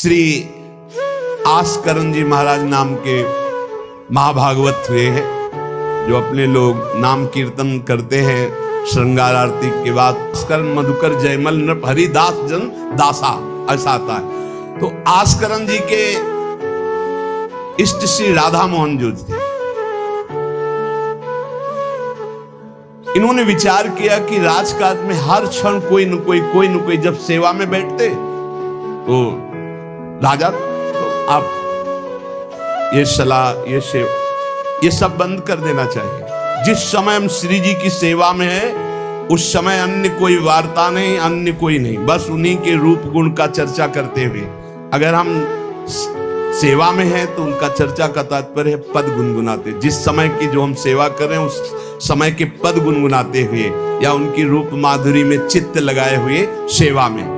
श्री आस्करण जी महाराज नाम के महाभागवत हुए हैं, जो अपने लोग नाम कीर्तन करते हैं श्रृंगार आरती के बाद। आस्करण मधुकर जयमल नृप हरिदास जन दासा, ऐसा आता है। तो आस्करण जी के इष्ट श्री राधा मोहन जो थे, इन्होंने विचार किया कि राजकाज में हर क्षण कोई न कोई जब सेवा में बैठते तो राजा, तो आप ये सलाह ये सब बंद कर देना चाहिए। जिस समय हम श्री जी की सेवा में है उस समय अन्य कोई वार्ता नहीं, अन्य कोई नहीं, बस उन्हीं के रूप गुण का चर्चा करते हुए। अगर हम सेवा में हैं तो उनका चर्चा का तात्पर्य है पद गुनगुनाते। जिस समय की जो हम सेवा कर रहे हैं उस समय के पद गुनगुनाते हुए या उनकी रूप माधुरी में चित्त लगाए हुए सेवा में।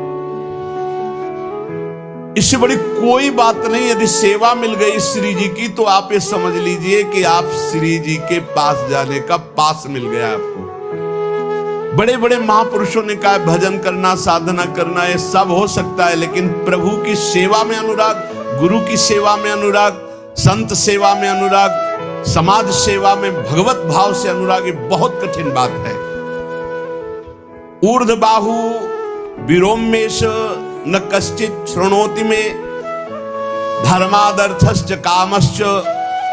इससे बड़ी कोई बात नहीं। यदि सेवा मिल गई श्री जी की तो आप ये समझ लीजिए कि आप श्री जी के पास जाने का पास मिल गया आपको। बड़े बड़े महापुरुषों ने कहा भजन करना, साधना करना ये सब हो सकता है, लेकिन प्रभु की सेवा में अनुराग, गुरु की सेवा में अनुराग, संत सेवा में अनुराग, समाज सेवा में भगवत भाव से अनुराग, ये बहुत कठिन बात है। ऊर्ध्वबाहु विरोमेश न कश्चित शृणोति में धर्मादर्थश्च कामश्च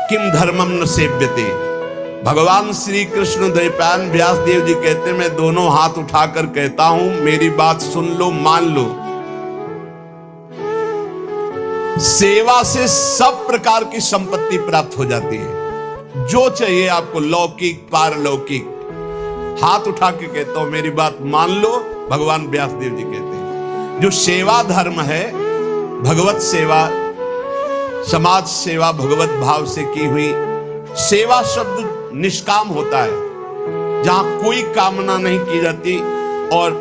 किम धर्मम न सेव्यते। भगवान श्री कृष्ण द्वैपायन व्यास देव जी कहते, मैं दोनों हाथ उठाकर कहता हूं, मेरी बात सुन लो, मान लो। सेवा से सब प्रकार की संपत्ति प्राप्त हो जाती है, जो चाहिए आपको, लौकिक पारलौकिक। हाथ उठा के कहता हूं, मेरी बात मान लो। भगवान व्यास देव जी कहते हैं जो सेवा धर्म है, भगवत सेवा, समाज सेवा भगवत भाव से की हुई सेवा, शब्द निष्काम होता है, जहां कोई कामना नहीं की जाती और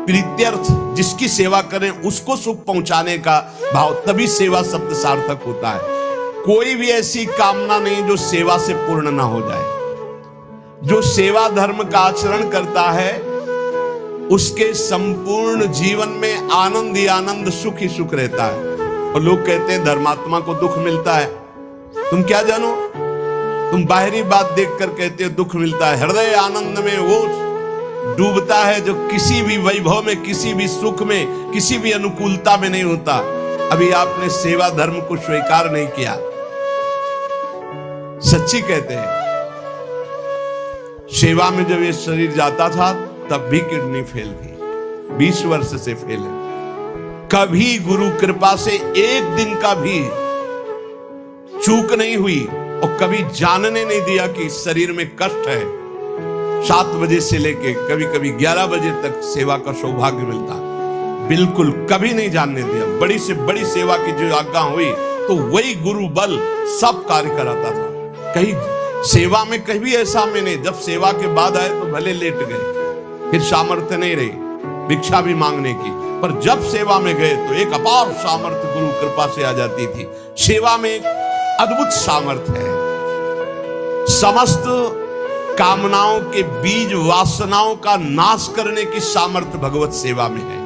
प्रीत्यर्थ, जिसकी सेवा करें उसको सुख पहुंचाने का भाव, तभी सेवा शब्द सार्थक होता है। कोई भी ऐसी कामना नहीं जो सेवा से पूर्ण ना हो जाए। जो सेवा धर्म का आचरण करता है उसके संपूर्ण जीवन में आनंद ही आनंद, सुख ही सुख रहता है। और लोग कहते हैं धर्मात्मा को दुख मिलता है। तुम क्या जानो, तुम बाहरी बात देखकर कहते हो दुख मिलता है। हृदय आनंद में वो डूबता है जो किसी भी वैभव में, किसी भी सुख में, किसी भी अनुकूलता में नहीं होता। अभी आपने सेवा धर्म को स्वीकार नहीं किया। सच्ची कहते हैं, सेवा में जब ये शरीर जाता था तब भी किडनी फेल थी, 20 वर्ष से फेल है। कभी गुरु कृपा से एक दिन का भी चूक नहीं हुई और कभी जानने नहीं दिया कि शरीर में कष्ट है। 7 बजे से लेके कभी कभी 11 बजे तक सेवा का सौभाग्य मिलता, बिल्कुल कभी नहीं जानने दिया। बड़ी से बड़ी सेवा की जो आज्ञा हुई तो वही गुरु बल सब कार्य कराता था। कहीं सेवा में कभी ऐसा में नहीं, जब सेवा के बाद आए तो भले लेट गए, फिर सामर्थ्य नहीं रही भिक्षा भी मांगने की, पर जब सेवा में गए तो एक अपार सामर्थ्य गुरु कृपा से आ जाती थी। सेवा में एक अद्भुत सामर्थ्य है। समस्त कामनाओं के बीज, वासनाओं का नाश करने की सामर्थ्य भगवत सेवा में है।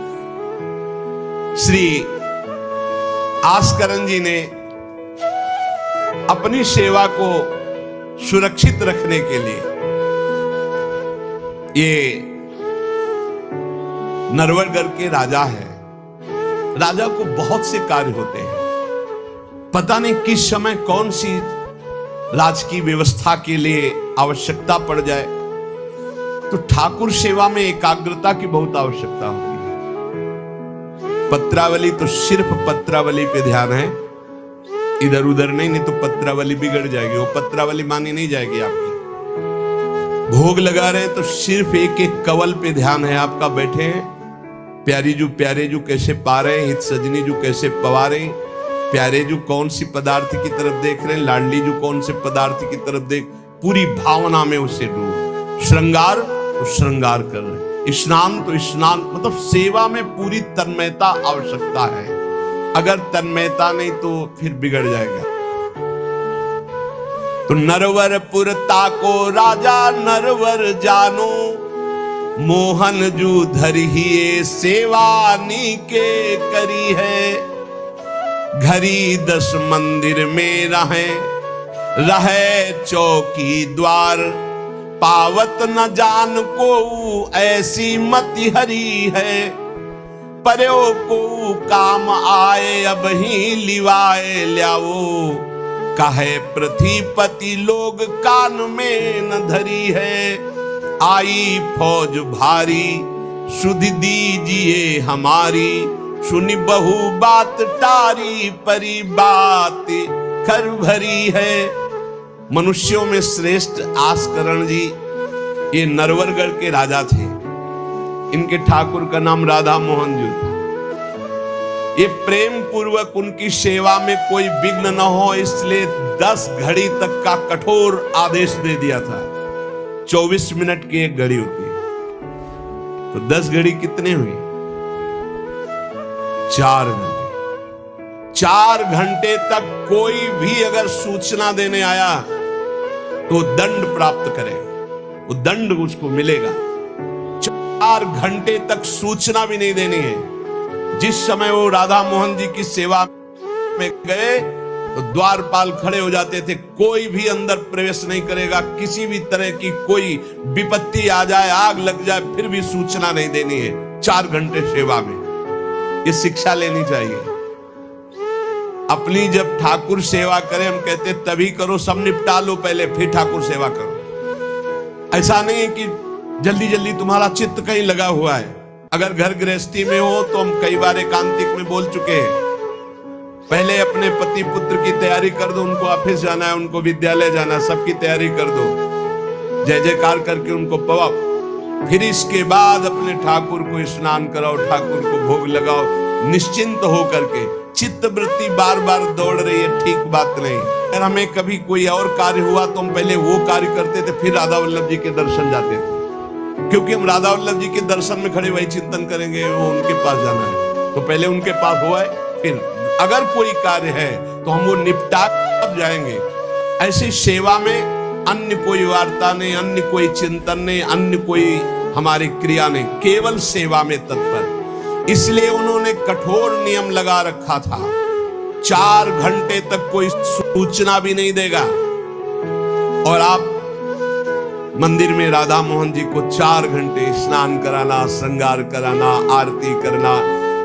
श्री आस्करण जी ने अपनी सेवा को सुरक्षित रखने के लिए, ये नरवरगढ़ के राजा है। राजा को बहुत से कार्य होते हैं, पता नहीं किस समय कौन सी राजकीय व्यवस्था के लिए आवश्यकता पड़ जाए, तो ठाकुर सेवा में एकाग्रता की बहुत आवश्यकता होती है। पत्रावली तो सिर्फ पत्रावली पे ध्यान है, इधर उधर नहीं तो पत्रावली बिगड़ जाएगी, वो पत्रावली मानी नहीं जाएगी आपकी। भोग लगा रहे तो सिर्फ एक एक कवल पे ध्यान है आपका, बैठे हैं, प्यारे जू कैसे पा रहे हैं, हित सजनी जू कैसे पवा रहे हैं, प्यारे जू कौन सी पदार्थ की तरफ देख रहे हैं, लाडली जू कौन से पदार्थ की तरफ देख, पूरी भावना में उसे डूब। श्रृंगार तो श्रृंगार कर रहे हैं, स्नान तो स्नान, मतलब सेवा में पूरी तन्मयता आवश्यकता है। अगर तन्मयता नहीं तो फिर बिगड़ जाएगा। तो नरवरपुर ताको राजा नरवर जानो, मोहन जू धरिए सेवा नी के करी है। घड़ी 10 मंदिर में रहे चौकी द्वार, पावत न जान को ऐसी मति हरी है, पर्यो को काम आए अब ही लिवाए ल्याओ, कहे पृथ्वीपति लोग कान में न धरी है, आई फौज भारी सुध दीजिए हमारी, सुनी बहु बात टारी परी बात कर भरी है। मनुष्यों में श्रेष्ठ आस्करण जी ये नरवरगढ़ के राजा थे। इनके ठाकुर का नाम राधा मोहन जी था। ये प्रेम पूर्वक उनकी सेवा में कोई विघ्न न हो इसलिए 10 घड़ी तक का कठोर आदेश दे दिया था। 24 मिनट की एक घड़ी होती है, तो 10 घड़ी कितने हुई? 4 घंटे। 4 घंटे तक कोई भी अगर सूचना देने आया तो दंड प्राप्त करेगा, वो दंड उसको मिलेगा। 4 घंटे तक सूचना भी नहीं देनी है। जिस समय वो राधा मोहन जी की सेवा में गए तो द्वारपाल खड़े हो जाते थे, कोई भी अंदर प्रवेश नहीं करेगा। किसी भी तरह की कोई विपत्ति आ जाए, आग लग जाए, फिर भी सूचना नहीं देनी है। 4 घंटे सेवा में ये शिक्षा लेनी चाहिए। अपनी जब ठाकुर सेवा करें, हम कहते तभी करो, सब निपटा लो पहले फिर ठाकुर सेवा करो। ऐसा नहीं है कि जल्दी जल्दी तुम्हारा चित्त कहीं लगा हुआ है। अगर घर गृहस्थी में हो तो हम कई बार एकांतिक में बोल चुके हैं, पहले अपने पति पुत्र की तैयारी कर दो। उनको ऑफिस जाना है, उनको विद्यालय जाना है, सबकी तैयारी कर दो, जय जयकार करके उनको पवाओ। फिर इसके बाद अपने ठाकुर को स्नान कराओ, ठाकुर को भोग लगाओ, निश्चिंत हो करके। चित्त वृत्ति बार बार दौड़ रही है, ठीक बात नहीं। अगर हमें कभी कोई और कार्य हुआ तो हम पहले वो कार्य करते थे, फिर राधा वल्लभ जी के दर्शन जाते थे, क्योंकि हम राधा वल्लभ जी के दर्शन में खड़े वही चिंतन करेंगे, वो उनके पास जाना है तो पहले उनके पास हुआ है, फिर अगर कोई कार्य है तो हम वो निपटा तब जाएंगे। ऐसी सेवा में अन्य कोई वार्ता नहीं, अन्य कोई चिंतन नहीं, अन्य कोई हमारी क्रिया नहीं, केवल सेवा में तत्पर। इसलिए उन्होंने कठोर नियम लगा रखा था, 4 घंटे तक कोई सूचना भी नहीं देगा। और आप मंदिर में राधा मोहन जी को 4 घंटे स्नान कराना, श्रृंगार कराना, आरती करना,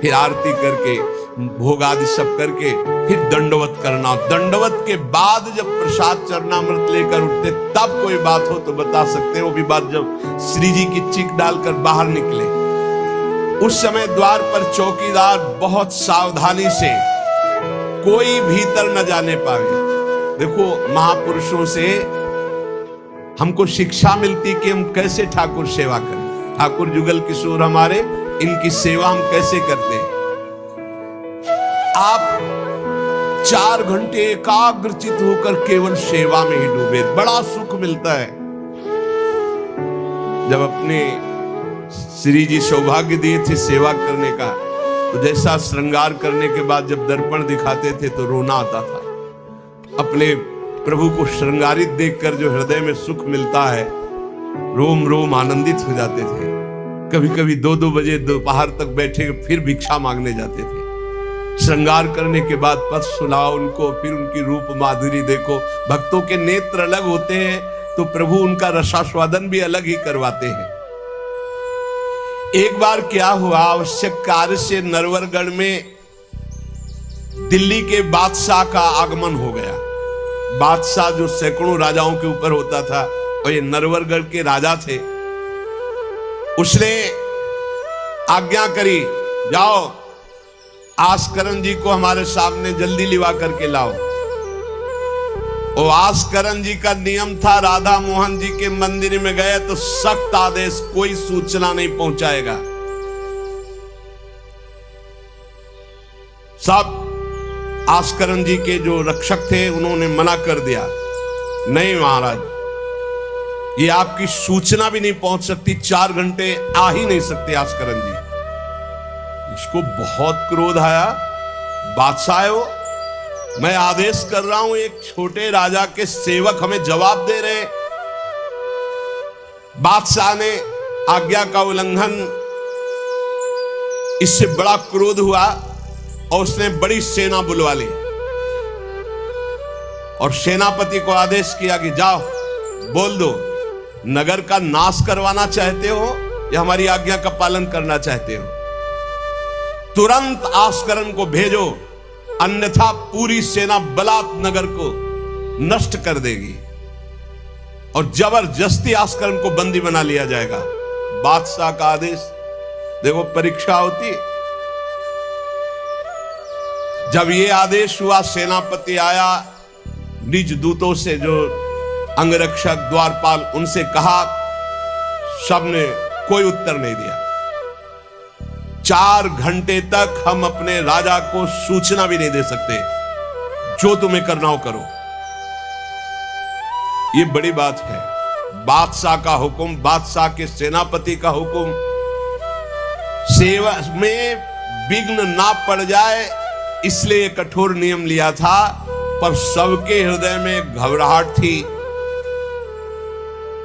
फिर आरती करके भोग आदि सब करके फिर दंडवत करना। दंडवत के बाद जब प्रसाद चरणामृत लेकर उठते तब कोई बात हो तो बता सकते हैं। वो भी बात जब श्री जी की चीख डालकर बाहर निकले, उस समय द्वार पर चौकीदार बहुत सावधानी से कोई भीतर न जाने पाए। देखो महापुरुषों से हमको शिक्षा मिलती कि हम कैसे ठाकुर सेवा करें। ठाकुर जुगल किशोर हमारे, इनकी सेवा हम कैसे करते हैं। आप 4 घंटे एकाग्रचित होकर केवल सेवा में ही डूबे, बड़ा सुख मिलता है। जब अपने श्री जी सौभाग्य दिए थे सेवा करने का, तो जैसा श्रृंगार करने के बाद जब दर्पण दिखाते थे तो रोना आता था। अपने प्रभु को श्रृंगारित देखकर जो हृदय में सुख मिलता है, रोम रोम आनंदित हो जाते थे। कभी कभी 2-2 बजे दोपहर तक बैठे फिर भिक्षा मांगने जाते थे। श्रृंगार करने के बाद पथ सुनाओ उनको, फिर उनकी रूप माधुरी देखो। भक्तों के नेत्र अलग होते हैं तो प्रभु उनका रसास्वादन भी अलग ही करवाते हैं। एक बार क्या हुआ, आवश्यक कार्य से नरवरगढ़ में दिल्ली के बादशाह का आगमन हो गया। बादशाह जो सैकड़ों राजाओं के ऊपर होता था, और ये नरवरगढ़ के राजा थे। उसने आज्ञा करी, जाओ आस्करण जी को हमारे सामने जल्दी लिवा करके लाओ। और आस्करण जी का नियम था, राधा मोहन जी के मंदिर में गए तो सख्त आदेश, कोई सूचना नहीं पहुंचाएगा। सब आस्करण जी के जो रक्षक थे उन्होंने मना कर दिया, नहीं महाराज, ये आपकी सूचना भी नहीं पहुंच सकती, 4 घंटे आ ही नहीं सकते आस्करण जी। उसको बहुत क्रोध आया, बादशाह हो, मैं आदेश कर रहा हूं, एक छोटे राजा के सेवक हमें जवाब दे रहे। बादशाह ने आज्ञा का उल्लंघन, इससे बड़ा क्रोध हुआ। और उसने बड़ी सेना बुलवा ली और सेनापति को आदेश किया कि जाओ बोल दो, नगर का नाश करवाना चाहते हो या हमारी आज्ञा का पालन करना चाहते हो? तुरंत आस्करण को भेजो, अन्यथा पूरी सेना बलात् नगर को नष्ट कर देगी और जबरदस्ती आस्करण को बंदी बना लिया जाएगा। बादशाह का आदेश। देखो परीक्षा होती। जब ये आदेश हुआ, सेनापति आया, निज दूतों से जो अंगरक्षक द्वारपाल उनसे कहा, सबने कोई उत्तर नहीं दिया। 4 घंटे तक हम अपने राजा को सूचना भी नहीं दे सकते। जो तुम्हें करना हो करो। ये बड़ी बात है। बादशाह का हुक्म, बादशाह के सेनापति का हुक्म, सेवा में विघ्न ना पड़ जाए इसलिए कठोर नियम लिया था, पर सबके हृदय में घबराहट थी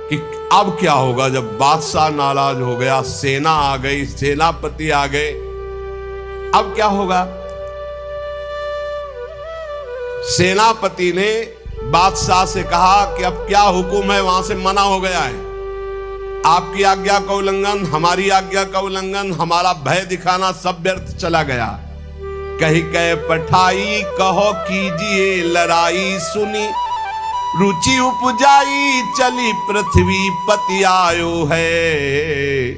कि अब क्या होगा जब बादशाह नाराज हो गया, सेना आ गई, सेनापति आ गए, अब क्या होगा? सेनापति ने बादशाह से कहा कि अब क्या हुक्म है? वहां से मना हो गया है। आपकी आज्ञा का उल्लंघन, हमारी आज्ञा का उल्लंघन, हमारा भय दिखाना सब व्यर्थ चला गया। कही कह पठाई, कहो कीजिए लड़ाई, सुनी रुचि उपजाई, चली पृथ्वी पति आयो है।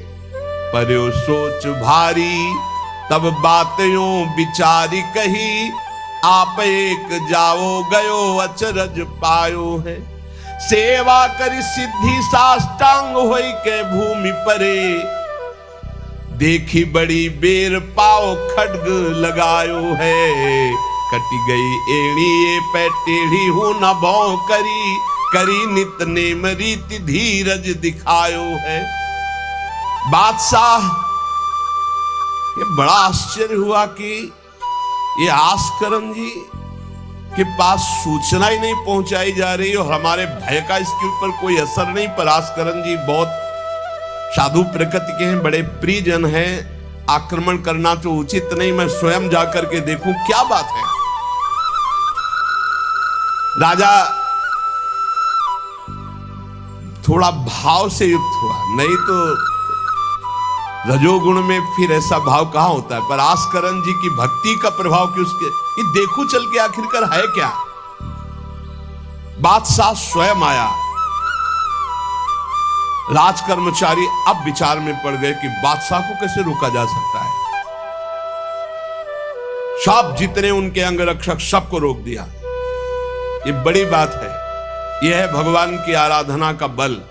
पर्यो सोच भारी, तब बातों विचारी कही, आप एक जाओ गयो अचरज पायो है। सेवा करी सिद्धि साष्टांग होई के भूमि परे, देखी बड़ी बेर पाओ खड्ग लगायो है। कटी गई एड़ी ये पे टेढ़ी हूं न भौ करी, करी नित नेम रीति धीरज दिखायो है। बादशाह ये बड़ा आश्चर्य हुआ कि ये आस्करण जी के पास सूचना ही नहीं पहुंचाई जा रही और हमारे भय का इसके ऊपर कोई असर नहीं। पर आस्करण जी बहुत साधु प्रकृति के हैं, बड़े प्रियजन हैं, आक्रमण करना तो उचित नहीं, मैं स्वयं जाकर के देखूं क्या बात है। राजा थोड़ा भाव से युक्त हुआ, नहीं तो रजोगुण में फिर ऐसा भाव कहां होता है। पर आस्करण जी की भक्ति का प्रभाव कि उसके ये देखो चल के आखिरकार है क्या। बादशाह स्वयं आया। राजकर्मचारी अब विचार में पड़ गए कि बादशाह को कैसे रोका जा सकता है। सब जितने उनके अंगरक्षक सबको रोक दिया। ये बड़ी बात है। यह है भगवान की आराधना का बल।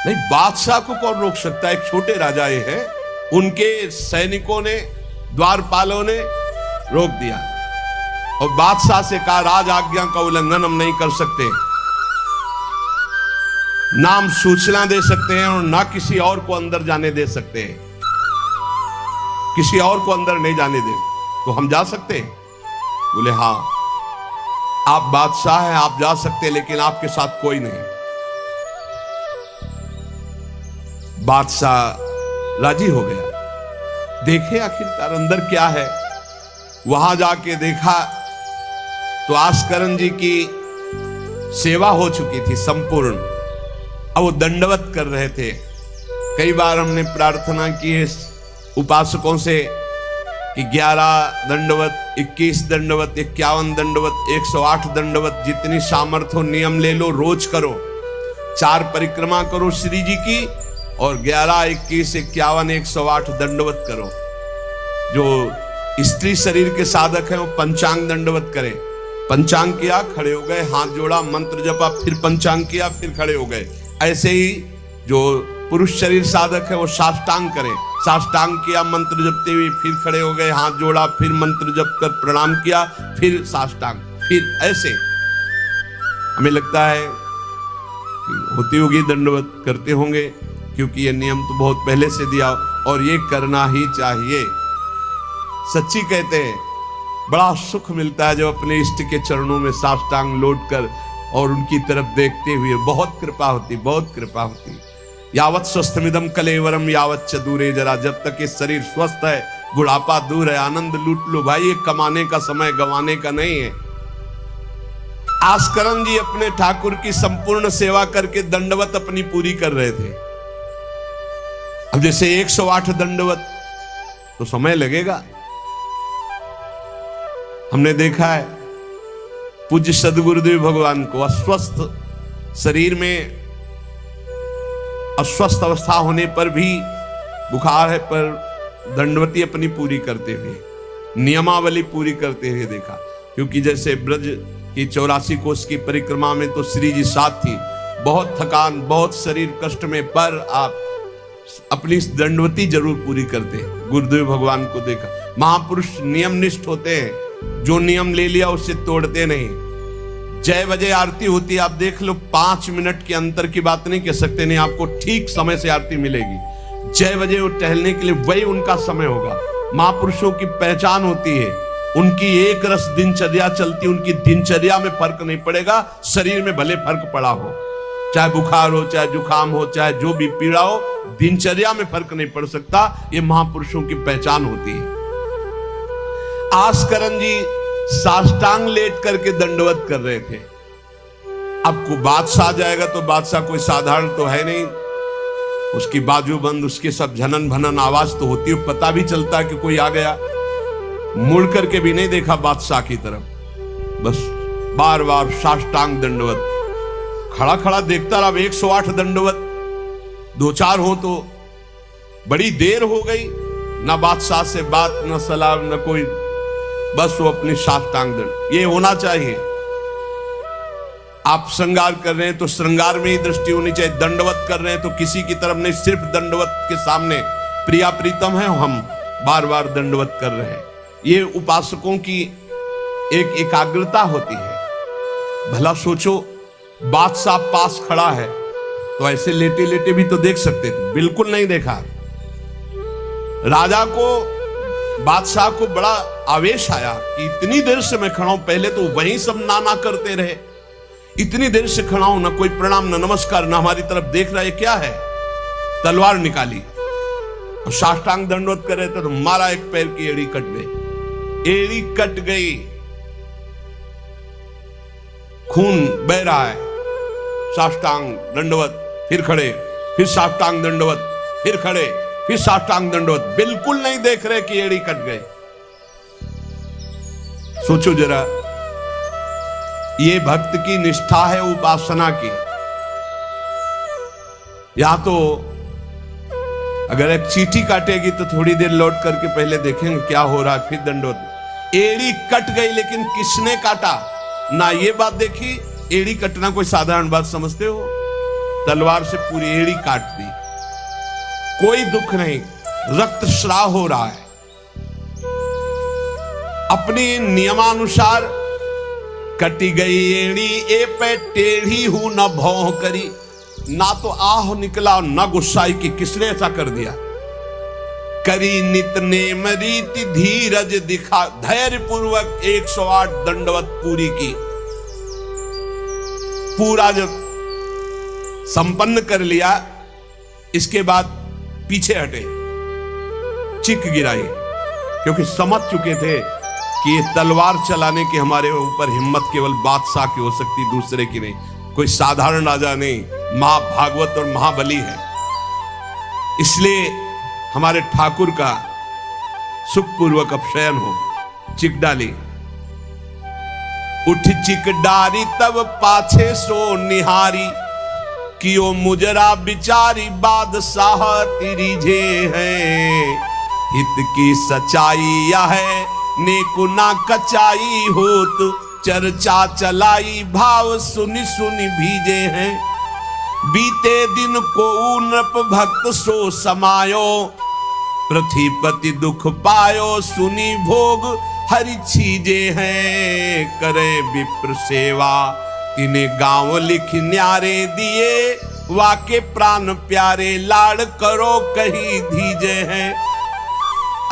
नहीं, बादशाह को कौन रोक सकता है? एक छोटे राजा ये है, उनके सैनिकों ने, द्वारपालों ने रोक दिया और बादशाह से कहा राज आज्ञा का उल्लंघन हम नहीं कर सकते, ना हम सूचना दे सकते हैं और ना किसी और को अंदर जाने दे सकते हैं। किसी और को अंदर नहीं जाने दे तो हम जा सकते हैं? बोले हाँ, आप बादशाह हैं, आप जा सकते हैं, लेकिन आपके साथ कोई नहीं। बादशाह राजी हो गया। देखे आखिरकार अंदर क्या है। वहां जाके देखा तो आस्करण जी की सेवा हो चुकी थी संपूर्ण। अब वो दंडवत कर रहे थे। कई बार हमने प्रार्थना की है उपासकों से कि 11 दंडवत, 21 दंडवत, 51 दंडवत, 108 दंडवत, जितनी सामर्थ्य हो नियम ले लो, रोज करो। 4 परिक्रमा करो श्री जी की और 11, 21, 51, 108 दंडवत करो। जो स्त्री शरीर के साधक हैं वो पंचांग दंडवत करें। पंचांग किया, खड़े हो गए, हाथ जोड़ा, मंत्र जपा, फिर पंचांग किया, फिर खड़े हो गए। ऐसे ही जो पुरुष शरीर साधक है वो साष्टांग करें। साष्टांग किया, मंत्र जपते हुए, फिर खड़े हो गए, हाथ जोड़ा, फिर मंत्र जप कर प्रणाम किया, फिर साष्टांग, फिर ऐसे। हमें लगता है होती होगी दंडवत, करते होंगे, क्योंकि ये नियम तो बहुत पहले से दिया और ये करना ही चाहिए। सच्ची कहते हैं बड़ा सुख मिलता है जब अपने इष्ट के चरणों में साष्टांग लौट कर और उनकी तरफ देखते हुए। बहुत कृपा होती, बहुत कृपा होती। यावत स्वस्थमिदम कलेवरम यावत च दूरे जरा। जब तक ये शरीर स्वस्थ है बुढ़ापा दूर है, आनंद लूट लो भाई, ये कमाने का समय गंवाने का नहीं है। आस्करण जी अपने ठाकुर की संपूर्ण सेवा करके दंडवत अपनी पूरी कर रहे थे। अब जैसे 108 दंडवत तो समय लगेगा। हमने देखा है पूज्य सदगुरुदेव भगवान को अस्वस्थ शरीर में, अस्वस्थ अवस्था होने पर भी, बुखार है पर दंडवती अपनी पूरी करते हुए, नियमावली पूरी करते हुए देखा। क्योंकि जैसे ब्रज की 84 कोस की परिक्रमा में तो श्री जी साथ थी, बहुत थकान, बहुत शरीर कष्ट में, पर आप अपनी दंडवती जरूर पूरी करते हैं। गुरुदेव भगवान को देखा, महापुरुष नियमनिष्ठ होते हैं, जो नियम ले लिया उससे तोड़ते नहीं। जय बजे आरती होती है, आप देख लो, 5 मिनट के अंतर की बात नहीं कह सकते, नहीं आपको ठीक समय से आरती मिलेगी। जय बजे वो टहलने के लिए वही उनका समय होगा। महापुरुषों की पहचान होती है, उनकी एक रस दिनचर्या चलती, उनकी दिनचर्या में फर्क नहीं पड़ेगा, शरीर में भले फर्क पड़ा हो, चाहे बुखार हो, चाहे जुकाम हो, चाहे जो भी पीड़ा हो, दिनचर्या में फर्क नहीं पड़ सकता। ये महापुरुषों की पहचान होती है। आस्करण जी साष्टांग लेट करके दंडवत कर रहे थे। अब को बादशाह जाएगा तो बादशाह कोई साधारण तो है नहीं, उसकी बाजू बंद, उसके सब झनन भनन आवाज तो होती है, पता भी चलता है कि कोई आ गया। मुड़ करके भी नहीं देखा बादशाह की तरफ, बस बार बार साष्टांग दंडवत, खड़ा खड़ा देखता रहा। 108 दंडवत, 2-4 हो तो बड़ी देर हो गई, ना बादशाह से बात, ना सलाम, ना कोई, बस वो अपनी साष्टांग दंड। ये होना चाहिए। आप श्रृंगार कर रहे हैं तो श्रृंगार में ही दृष्टि होनी चाहिए, दंडवत कर रहे हैं तो किसी की तरफ नहीं, सिर्फ दंडवत के सामने प्रिया प्रीतम है, हम बार बार दंडवत कर रहे हैं। ये उपासकों की एक एकाग्रता होती है। भला सोचो, बादशाह पास खड़ा है तो ऐसे लेटे लेटे भी तो देख सकते थे, बिल्कुल नहीं देखा। राजा को, बादशाह को बड़ा आवेश आया कि इतनी देर से मैं खड़ा हूं, पहले तो वहीं सब नाना करते रहे, इतनी देर से खड़ा हूं, ना कोई प्रणाम, ना नमस्कार, ना हमारी तरफ देख रहा है, क्या है। तलवार निकाली और साष्टांग दंडवत कर रहे थे तो मारा, एक पैर की एड़ी कट गई, एड़ी कट गई, खून बह रहा है। साष्टांग दंडवत, फिर खड़े, फिर साष्टांग दंडवत, फिर खड़े, फिर साष्टांग दंडवत, बिल्कुल नहीं देख रहे कि एड़ी कट गए। सोचो जरा, ये भक्त की निष्ठा है उपासना की। या तो अगर एक चींटी काटेगी तो थोड़ी देर लौट करके पहले देखेंगे क्या हो रहा है, फिर दंडवत। एड़ी कट गई, लेकिन किसने काटा, ना ये बात देखी। एड़ी कटना कोई साधारण बात समझते हो? तलवार से पूरी एड़ी काट दी, कोई दुख नहीं, रक्तस्राव हो रहा है। अपने नियमानुसार कटी गई एड़ी, ए पे टेढ़ी हूं न भौं करी, ना तो आह निकला न गुस्साई कि किसने ऐसा कर दिया। करी नित नेम रीति धीरज दिखा, धैर्य पूर्वक 108 दंडवत पूरी की। पूरा जब संपन्न कर लिया, इसके बाद पीछे हटे, चिक गिराई, क्योंकि समझ चुके थे कि ये तलवार चलाने की हमारे ऊपर हिम्मत केवल बादशाह की हो सकती, दूसरे की नहीं। कोई साधारण राजा नहीं, महाभागवत और महाबली है। इसलिए हमारे ठाकुर का सुखपूर्वक अपशयन हो। चिक डाली, उठ चिक डारी तब पाछे सो निहारी, कियो मुजरा बिचारी बादशाह तिरिझे हैं। हित की सच्चाई यह है नेकु ना कचाई होत, चर्चा चलाई भाव सुनि सुनि भीजे हैं। बीते दिन को नृप भक्त सो समायो, पृथ्वीपति दुख पायो सुनि भोग हरि छीजे हैं। करे विप्र सेवा तिने गांव लिख न्यारे दिए, वाके प्राण प्यारे लाड़ करो कहीं धीजे हैं।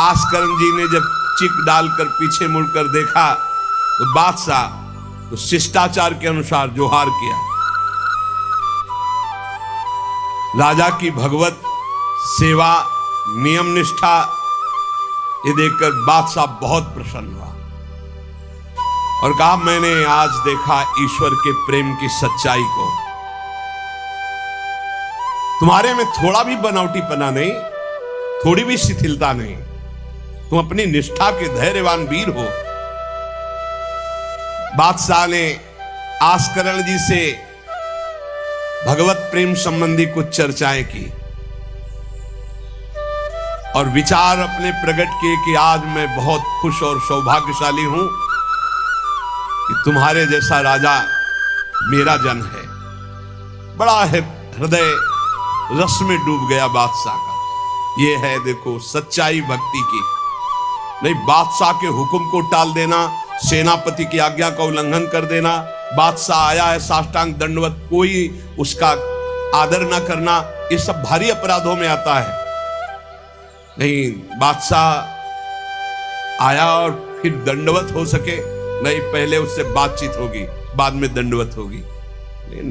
आस्करण जी ने जब चिक डालकर पीछे मुड़कर देखा तो बादशाह तो शिष्टाचार के अनुसार जोहार किया। राजा की भगवत सेवा, नियम निष्ठा ये देखकर बादशाह बहुत प्रसन्न हुआ और कहा, मैंने आज देखा ईश्वर के प्रेम की सच्चाई को। तुम्हारे में थोड़ा भी बनावटीपना नहीं, थोड़ी भी शिथिलता नहीं, तुम अपनी निष्ठा के धैर्यवान वीर हो। बादशाह ने आस्करण जी से भगवत प्रेम संबंधी कुछ चर्चाएं की और विचार अपने प्रकट किए कि आज मैं बहुत खुश और सौभाग्यशाली हूं कि तुम्हारे जैसा राजा मेरा जन है। बड़ा हृदय रस में डूब गया बादशाह का। ये है देखो सच्चाई भक्ति की। नहीं बादशाह के हुक्म को टाल देना, सेनापति की आज्ञा का उल्लंघन कर देना, बादशाह आया है साष्टांग दंडवत, कोई उसका आदर ना करना, ये सब भारी अपराधों में आता है। नहीं बादशाह आया और फिर दंडवत हो सके, नहीं पहले उससे बातचीत होगी, बाद में दंडवत होगी।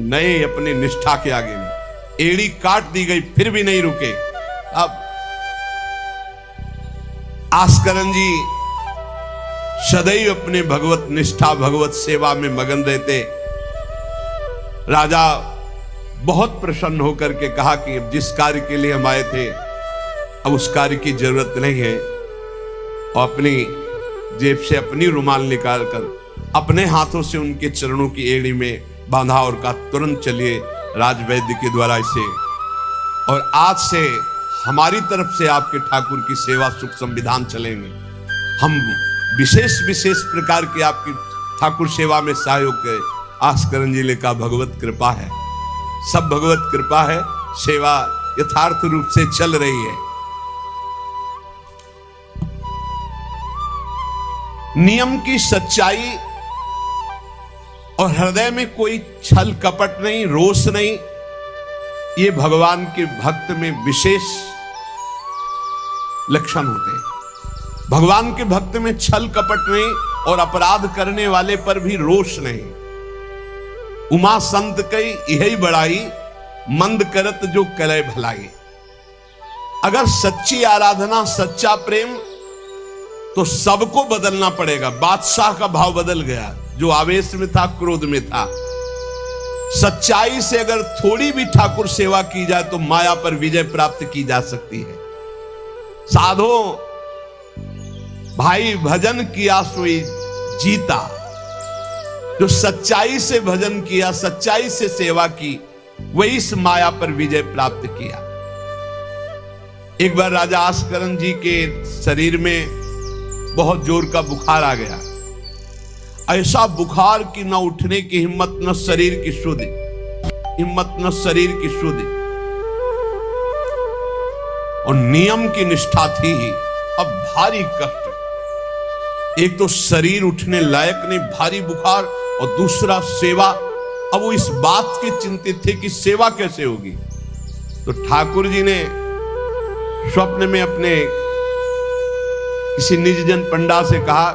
नहीं अपनी निष्ठा के आगे नहीं, एड़ी काट दी गई फिर भी नहीं रुके। अब आस्करण जी सदैव अपने भगवत निष्ठा भगवत सेवा में मगन रहते। राजा बहुत प्रसन्न होकर के कहा कि अब जिस कार्य के लिए हम आए थे अब उस कार्य की जरूरत नहीं है, और अपनी जेब से अपनी रुमाल निकालकर अपने हाथों से उनके चरणों की एड़ी में बांधा और कहा, तुरंत चलिए राजवैद्य के द्वारा इसे, और आज से हमारी तरफ से आपके ठाकुर की सेवा सुख संविधान चलेंगे। हम विशेष विशेष प्रकार की आपकी ठाकुर सेवा में सहयोग करें। आस्करण जी ने कहा, भगवत कृपा है, सब भगवत कृपा है, सेवा यथार्थ रूप से चल रही है। नियम की सच्चाई और हृदय में कोई छल कपट नहीं, रोष नहीं, ये भगवान के भक्त में विशेष लक्षण होते हैं। भगवान के भक्त में छल कपट नहीं और अपराध करने वाले पर भी रोष नहीं। उमा संत कई यही बड़ाई, मंद करत जो करे भलाई। अगर सच्ची आराधना सच्चा प्रेम तो सबको बदलना पड़ेगा। बादशाह का भाव बदल गया, जो आवेश में था क्रोध में था। सच्चाई से अगर थोड़ी भी ठाकुर सेवा की जाए तो माया पर विजय प्राप्त की जा सकती है। साधो भाई भजन किया सोई जीता, जो सच्चाई से भजन किया, सच्चाई से सेवा की, वही इस माया पर विजय प्राप्त किया। एक बार राजा आस्करण जी के शरीर में बहुत जोर का बुखार आ गया। ऐसा बुखार कि न उठने की हिम्मत, न शरीर की शुद्धि हिम्मत, न शरीर की शुद्धि, और नियम की निष्ठा थी ही। अब भारी कष्ट, एक तो शरीर उठने लायक नहीं, भारी बुखार, और दूसरा सेवा। अब वो इस बात के चिंतित थे कि सेवा कैसे होगी। तो ठाकुर जी ने स्वप्न में अपने किसी निजजन पंडा से कहा,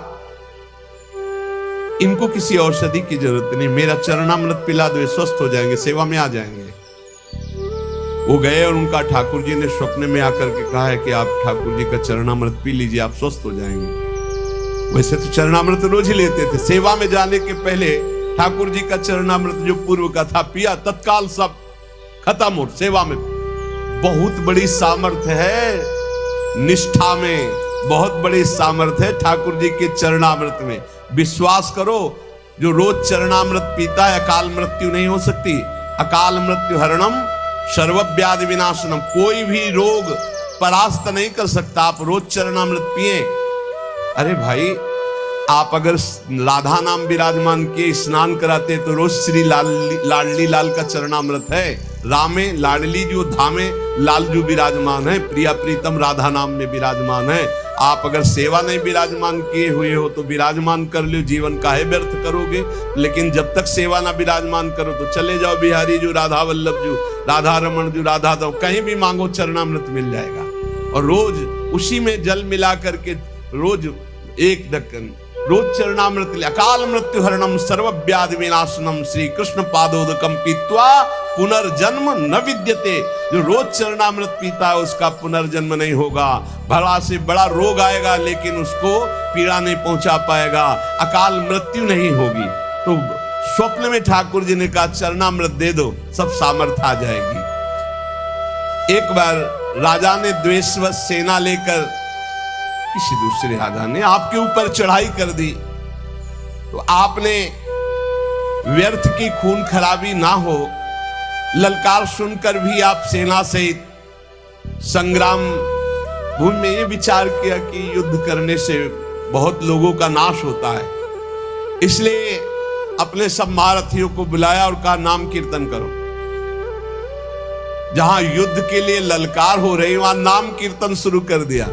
इनको किसी औषधि की जरूरत नहीं, मेरा चरणामृत पिला दो, स्वस्थ हो जाएंगे, सेवा में आ जाएंगे। वो गए और उनका ठाकुर जी ने स्वप्न में आकर के कहा है कि आप ठाकुर जी का चरणामृत पी लीजिए, आप स्वस्थ हो जाएंगे। वैसे तो चरणामृत रोज ही लेते थे, सेवा में जाने के पहले ठाकुर जी का चरणामृत जो पूर्व का था पिया, तत्काल सब खत्म हो। सेवा में बहुत बड़ी सामर्थ्य है, निष्ठा में बहुत बड़ी सामर्थ्य है ठाकुर जी के चरणामृत में। विश्वास करो, जो रोज चरणामृत पीता है अकाल मृत्यु नहीं हो सकती। अकाल मृत्यु हरणम सर्वव्याधि विनाशनम, कोई भी रोग परास्त नहीं कर सकता। आप रोज चरणामृत पिए। अरे भाई, आप अगर राधा नाम विराजमान किए स्नान कराते तो रोज श्री लाडली लाल का चरणामृत है। रामे लाडली जो धामे लाल जो विराजमान है, प्रिया प्रीतम राधा नाम में विराजमान है। आप अगर सेवा नहीं विराजमान किए हुए हो तो विराजमान कर लो, जीवन काहे व्यर्थ करोगे। लेकिन जब तक सेवा ना विराजमान करो तो चले जाओ बिहारी जो, राधा वल्लभ जो, राधा रमण जो, राधा दो, कहीं भी मांगो चरणामृत मिल जाएगा। और रोज उसी में जल मिला करके रोज एक ढक्कन रोज चरणामृत। अकाल मृत्यु हरणम सर्वव्याधि विनाशनम श्री कृष्ण पादोदकम पीत्वा पुनर्जन्म न विद्यते। जो रोज चरणामृत पीता है उसका पुनर्जन्म नहीं होगा। बड़ा से बड़ा रोग आएगा लेकिन उसको पीड़ा नहीं पहुंचा पाएगा, अकाल मृत्यु नहीं होगी। तो स्वप्न में ठाकुर जी ने कहा चरणामृत दे दो, सब सामर्थ्य आ जाएगी। एक बार राजा ने द्वेषवश सेना लेकर, किसी दूसरे राजा ने आपके ऊपर चढ़ाई कर दी, तो आपने व्यर्थ की खून खराबी ना हो, ललकार सुनकर भी आप सेना सहित संग्राम भूमि में ये विचार किया कि युद्ध करने से बहुत लोगों का नाश होता है, इसलिए अपने सब महारथियों को बुलाया और कहा नाम कीर्तन करो। जहां युद्ध के लिए ललकार हो रही वहां नाम कीर्तन शुरू कर दिया।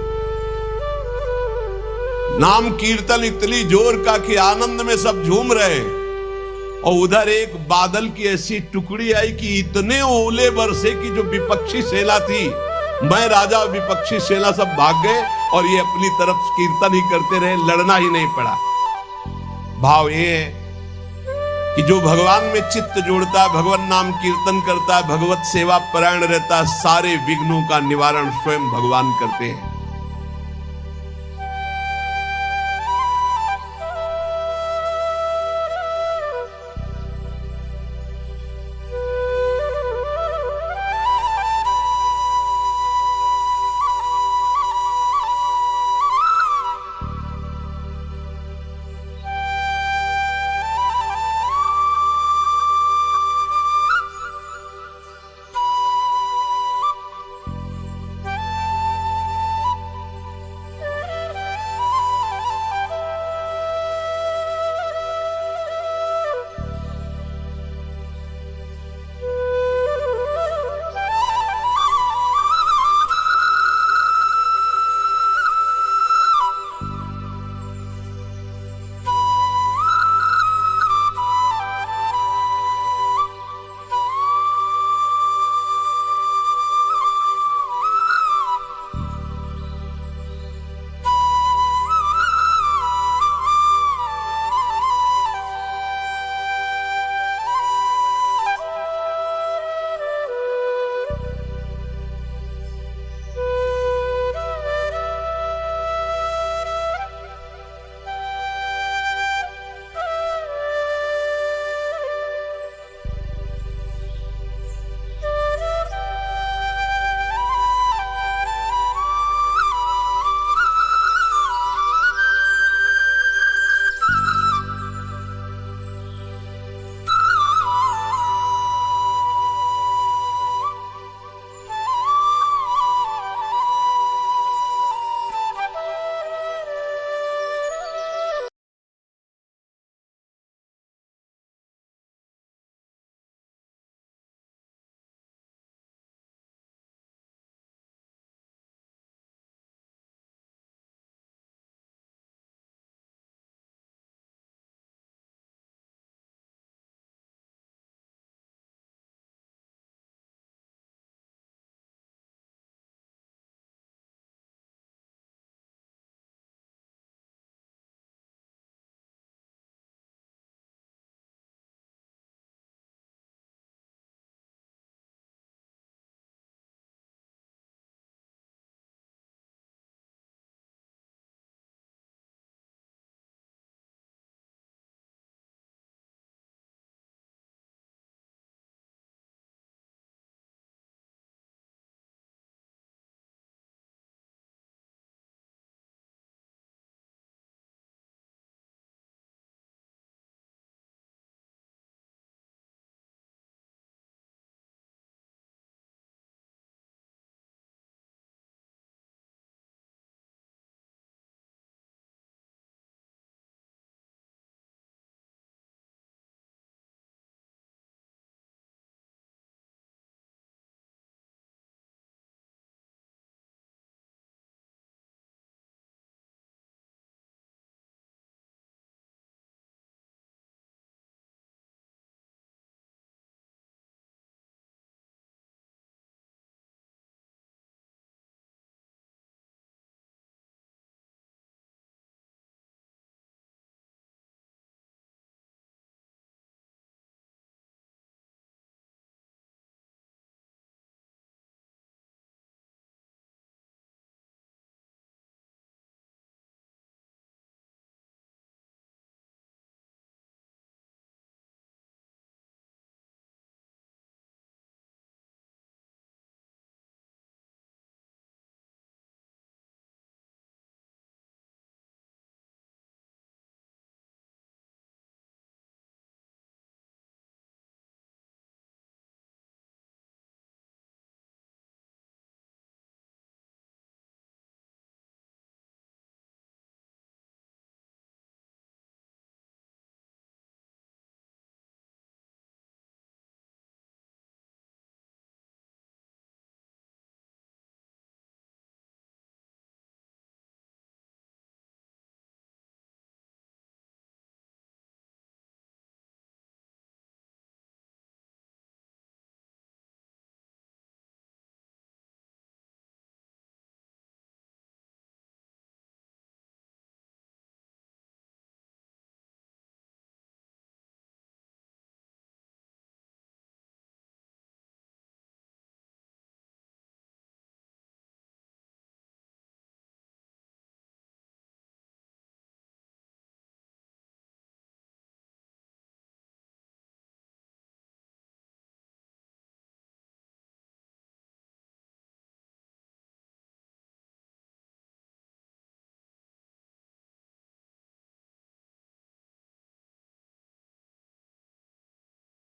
नाम कीर्तन इतनी जोर का कि आनंद में सब झूम रहे, और उधर एक बादल की ऐसी टुकड़ी आई कि इतने ओले बरसे कि जो विपक्षी सेना थी, मैं राजा और विपक्षी सेना सब भाग गए और ये अपनी तरफ कीर्तन ही करते रहे, लड़ना ही नहीं पड़ा। भाव ये है कि जो भगवान में चित्त जोड़ता है, भगवान नाम कीर्तन करता है, भगवत सेवा परायण रहता है, सारे विघ्नों का निवारण स्वयं भगवान करते हैं।